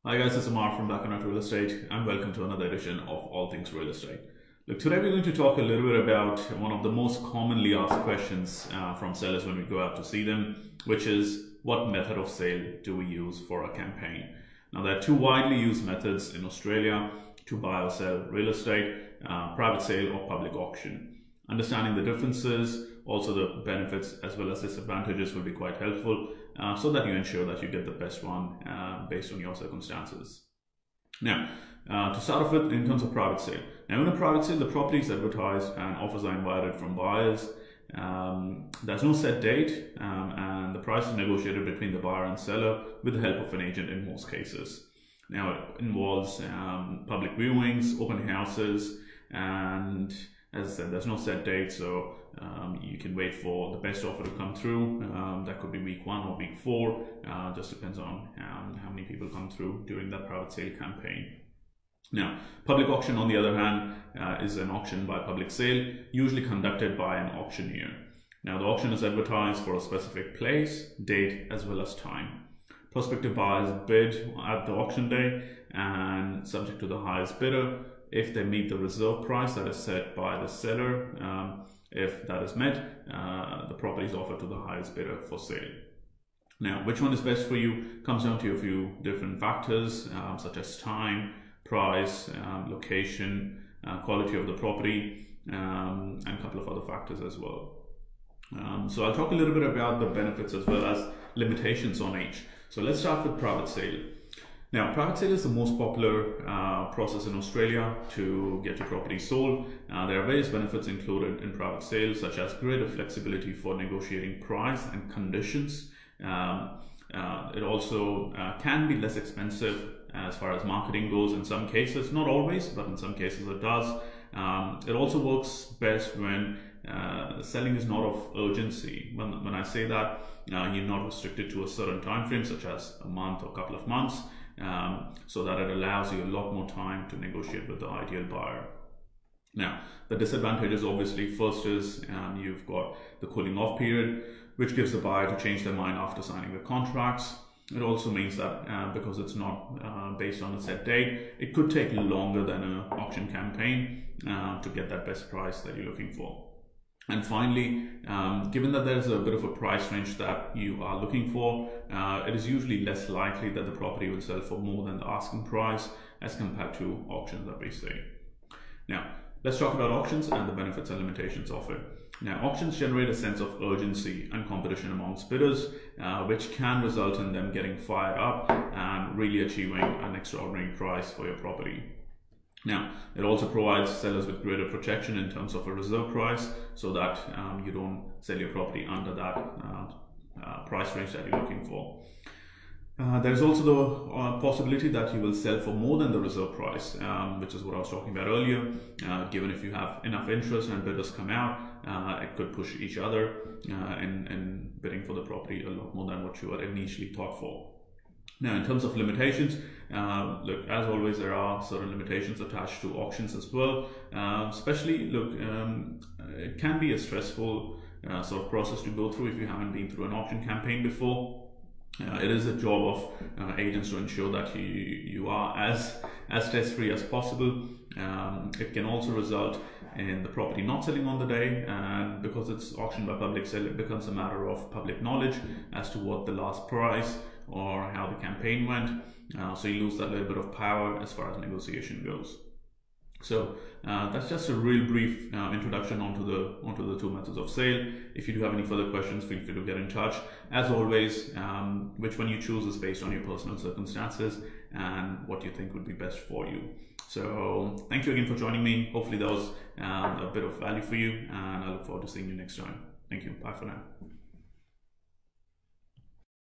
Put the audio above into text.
Hi guys, it's Amar from Black and White Real Estate and welcome to another edition of All Things Real Estate. Look, today we're going to talk a little bit about one of the most commonly asked questions from sellers when we go out to see them, which is what method of sale do we use for a campaign? Now, there are two widely used methods in Australia to buy or sell real estate, private sale or public auction. Understanding the differences, also the benefits as well as disadvantages will be quite helpful so that you ensure that you get the best one based on your circumstances. Now, to start off with, in terms of private sale. Now, in a private sale, the property is advertised and offers are invited from buyers. There's no set date and the price is negotiated between the buyer and seller with the help of an agent in most cases. Now, it involves public viewings, open houses, and as I said, there's no set date, so you can wait for the best offer to come through. That could be week 1 or week 4, just depends on how many people come through during that private sale campaign. Now, public auction, on the other hand, is an auction by public sale, usually conducted by an auctioneer. Now, the auction is advertised for a specific place, date, as well as time. Prospective buyers bid at the auction day and subject to the highest bidder. If they meet the reserve price that is set by the seller, if that is met, the property is offered to the highest bidder for sale. Now, which one is best for you comes down to a few different factors, such as time, price, location, quality of the property, and a couple of other factors as well. So I'll talk a little bit about the benefits as well as limitations on each. So let's start with private sale. Now, private sale is the most popular process in Australia to get your property sold. There are various benefits included in private sale, such as greater flexibility for negotiating price and conditions. It also can be less expensive as far as marketing goes in some cases, not always, but in some cases it does. It also works best when selling is not of urgency. When I say that, you're not restricted to a certain time frame, such as a month or a couple of months. So that it allows you a lot more time to negotiate with the ideal buyer. Now, the disadvantages, obviously, first is you've got the cooling off period, which gives the buyer to change their mind after signing the contracts. It also means that because it's not based on a set date, it could take longer than an auction campaign to get that best price that you're looking for. And finally, given that there's a bit of a price range that you are looking for, it is usually less likely that the property will sell for more than the asking price as compared to auctions that we see. Now, let's talk about auctions and the benefits and limitations of it. Now, auctions generate a sense of urgency and competition amongst bidders, which can result in them getting fired up and really achieving an extraordinary price for your property. Now, it also provides sellers with greater protection in terms of a reserve price so that you don't sell your property under that price range that you're looking for. There's also the possibility that you will sell for more than the reserve price, which is what I was talking about earlier. Given if you have enough interest and bidders come out, it could push each other in bidding for the property a lot more than what you had initially thought for. Now, in terms of limitations, look, as always, there are certain limitations attached to auctions as well. Especially, look, it can be a stressful sort of process to go through if you haven't been through an auction campaign before. It is a job of agents to ensure that you are as stress-free as possible. It can also result in the property not selling on the day, and because it's auctioned by public sale, it becomes a matter of public knowledge as to what the last price or how the campaign went. So you lose that little bit of power as far as negotiation goes. So that's just a real brief introduction onto the two methods of sale. If you do have any further questions, feel free to get in touch. As always, which one you choose is based on your personal circumstances and what you think would be best for you. So thank you again for joining me. Hopefully that was a bit of value for you, and I look forward to seeing you next time. Thank you. Bye for now.